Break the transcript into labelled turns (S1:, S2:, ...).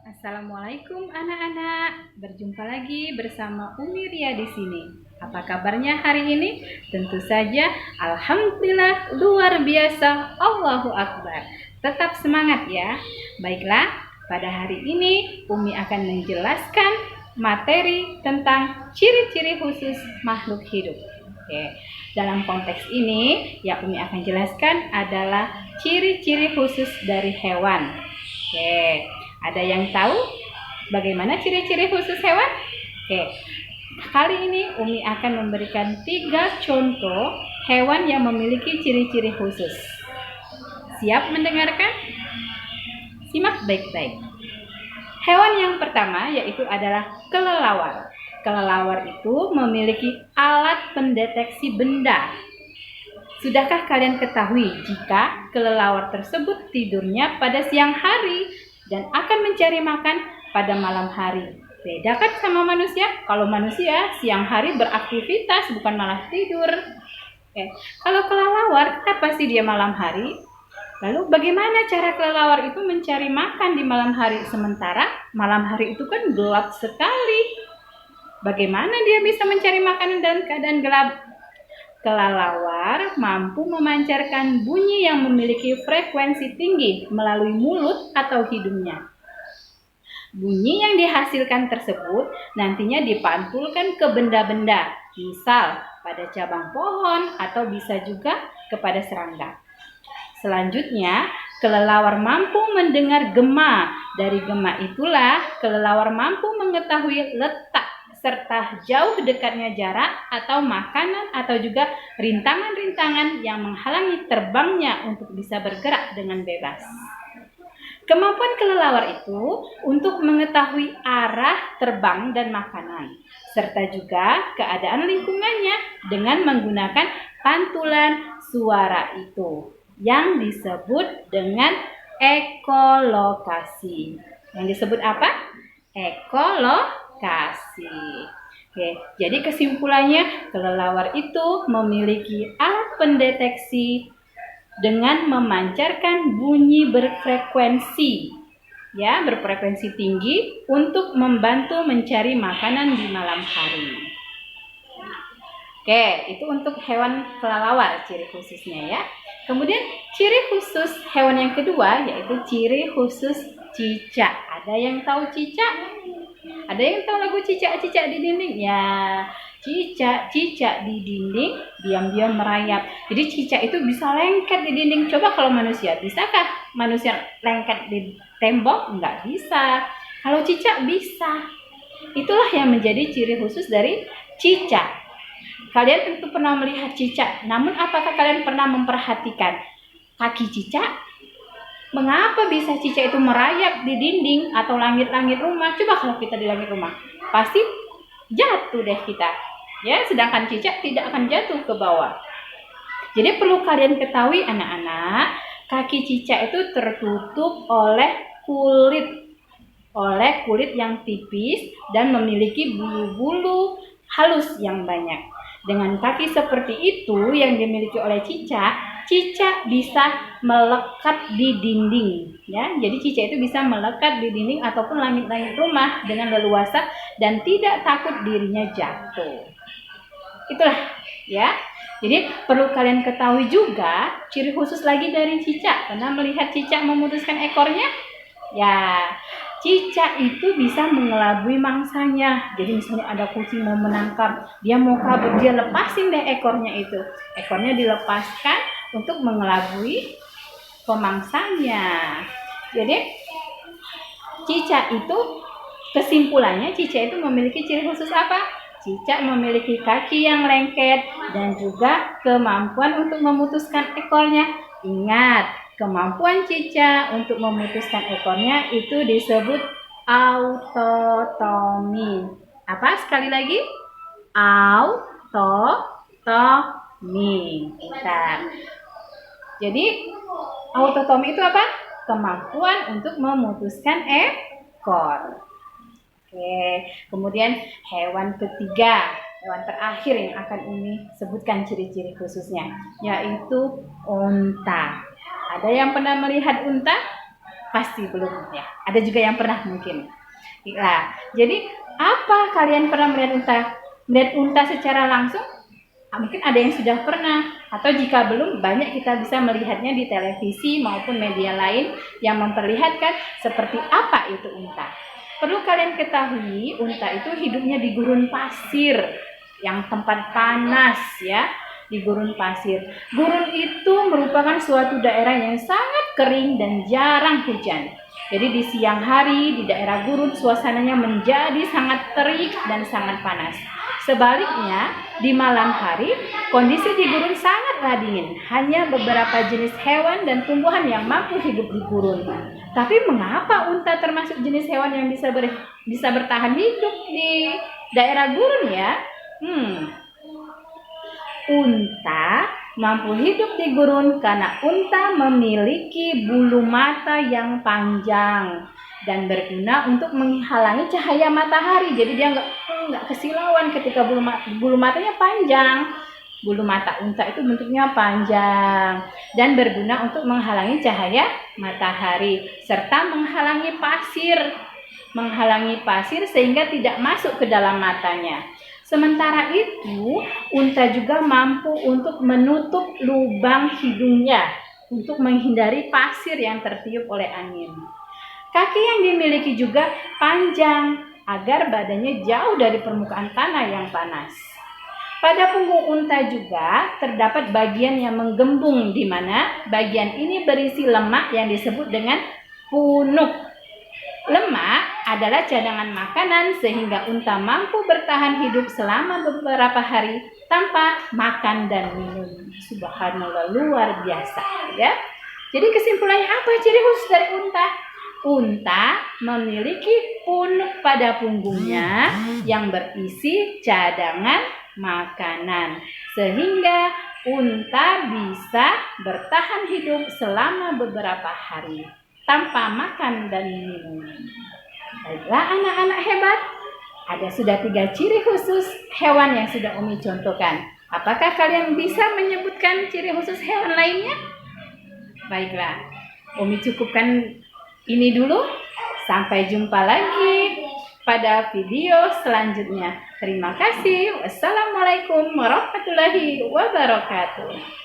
S1: Assalamualaikum anak-anak. Berjumpa lagi bersama Umi Ria di sini. Apa kabarnya hari ini? Tentu saja alhamdulillah luar biasa. Allahu Akbar. Tetap semangat ya. Baiklah, pada hari ini Umi akan menjelaskan materi tentang ciri-ciri khusus makhluk hidup. Oke. Dalam konteks ini yang Umi akan jelaskan adalah ciri-ciri khusus dari hewan. Oke. Ada yang tahu bagaimana ciri-ciri khusus hewan? Oke, kali ini Umi akan memberikan 3 contoh hewan yang memiliki ciri-ciri khusus. Siap mendengarkan? Simak baik-baik. Hewan yang pertama yaitu adalah kelelawar. Kelelawar itu memiliki alat pendeteksi benda. Sudahkah kalian ketahui jika kelelawar tersebut tidurnya pada siang hari dan akan mencari makan pada malam hari? Beda kan sama manusia? Kalau manusia siang hari beraktivitas bukan malah tidur. Kalau kelelawar, kenapa sih dia malam hari? Lalu bagaimana cara kelelawar itu mencari makan di malam hari? Sementara malam hari itu kan gelap sekali. Bagaimana dia bisa mencari makanan dalam keadaan gelap? Kelelawar mampu memancarkan bunyi yang memiliki frekuensi tinggi melalui mulut atau hidungnya. Bunyi yang dihasilkan tersebut nantinya dipantulkan ke benda-benda, misal pada cabang pohon atau bisa juga kepada serangga. Selanjutnya, kelelawar mampu mendengar gema. Dari gema itulah kelelawar mampu mengetahui letak serta jauh dekatnya jarak atau makanan atau juga rintangan-rintangan yang menghalangi terbangnya untuk bisa bergerak dengan bebas. Kemampuan kelelawar itu untuk mengetahui arah terbang dan makanan, serta juga keadaan lingkungannya dengan menggunakan pantulan suara itu yang disebut dengan ekolokasi. Yang disebut apa? Ekolokasi. Oke, jadi kesimpulannya kelelawar itu memiliki alat pendeteksi dengan memancarkan bunyi berfrekuensi tinggi untuk membantu mencari makanan di malam hari. Oke, itu untuk hewan kelelawar ciri khususnya ya. Kemudian ciri khusus hewan yang kedua yaitu ciri khusus cicak. Ada yang tahu cicak? Ada yang tahu lagu cicak-cicak di dinding? Ya, cicak-cicak di dinding diam-diam merayap. Jadi cicak itu bisa lengket di dinding. Coba kalau manusia, bisakah manusia lengket di tembok? Enggak bisa. Kalau cicak bisa. Itulah yang menjadi ciri khusus dari cicak. Kalian tentu pernah melihat cicak. Namun apakah kalian pernah memperhatikan kaki cicak? Mengapa bisa cicak itu merayap di dinding atau langit-langit rumah? Coba kalau kita di langit rumah, pasti jatuh deh kita. Ya, sedangkan cicak tidak akan jatuh ke bawah. Jadi perlu kalian ketahui anak-anak, kaki cicak itu tertutup oleh kulit yang tipis dan memiliki bulu-bulu halus yang banyak. Dengan kaki seperti itu yang dimiliki oleh cicak bisa melekat di dinding ya. Jadi cicak itu bisa melekat di dinding ataupun langit-langit rumah dengan leluasa dan tidak takut dirinya jatuh. Itulah ya. Jadi perlu kalian ketahui juga ciri khusus lagi dari cicak. Pernah melihat cicak memutuskan ekornya? Ya, cicak itu bisa mengelabui mangsanya. Jadi misalnya ada kucing mau menangkap, dia mau kabur, dia lepasin deh ekornya itu. Ekornya dilepaskan untuk mengelabui pemangsanya. Jadi cicak itu kesimpulannya cicak itu memiliki ciri khusus apa? Cicak memiliki kaki yang lengket dan juga kemampuan untuk memutuskan ekornya. Ingat, kemampuan cicak untuk memutuskan ekornya itu disebut autotomi. Apa sekali lagi? Autotomi. Bentar. Jadi autotomi itu apa? Kemampuan untuk memutuskan ekor. Oke, kemudian hewan ketiga, hewan terakhir yang akan Umi sebutkan ciri-ciri khususnya, yaitu unta. Ada yang pernah melihat unta? Pasti belum ya. Ada juga yang pernah mungkin. Nah, jadi apa kalian pernah melihat unta? Melihat unta secara langsung? Mungkin ada yang sudah pernah, atau jika belum, banyak kita bisa melihatnya di televisi maupun media lain yang memperlihatkan seperti apa itu unta. Perlu kalian ketahui, unta itu hidupnya di gurun pasir yang tempat panas ya, di gurun pasir. Gurun itu merupakan suatu daerah yang sangat kering dan jarang hujan. Jadi di siang hari di daerah gurun suasananya menjadi sangat terik dan sangat panas. Sebaliknya, di malam hari, kondisi di gurun sangatlah dingin. Hanya beberapa jenis hewan dan tumbuhan yang mampu hidup di gurun. Tapi mengapa unta termasuk jenis hewan yang bisa bertahan hidup di daerah gurun ya? Unta mampu hidup di gurun karena unta memiliki bulu mata yang panjang dan berguna untuk menghalangi cahaya matahari. Jadi dia nggak kesilauan ketika bulu matanya panjang. Bulu mata unta itu bentuknya panjang dan berguna untuk menghalangi cahaya matahari serta menghalangi pasir sehingga tidak masuk ke dalam matanya. Sementara itu, unta juga mampu untuk menutup lubang hidungnya untuk menghindari pasir yang tertiup oleh angin. Kaki yang dimiliki juga panjang agar badannya jauh dari permukaan tanah yang panas. Pada punggung unta juga terdapat bagian yang menggembung, di mana bagian ini berisi lemak yang disebut dengan punuk. Lemak adalah cadangan makanan sehingga unta mampu bertahan hidup selama beberapa hari tanpa makan dan minum. Subhanallah, luar biasa ya. Jadi kesimpulannya apa ciri khusus dari unta? Unta memiliki punuk pada punggungnya yang berisi cadangan makanan sehingga unta bisa bertahan hidup selama beberapa hari tanpa makan dan minum. Baiklah anak-anak hebat, ada sudah 3 ciri khusus hewan yang sudah Umi contohkan. Apakah kalian bisa menyebutkan ciri khusus hewan lainnya? Baiklah, Umi cukupkan ini dulu. Sampai jumpa lagi pada video selanjutnya. Terima kasih. Wassalamualaikum warahmatullahi wabarakatuh.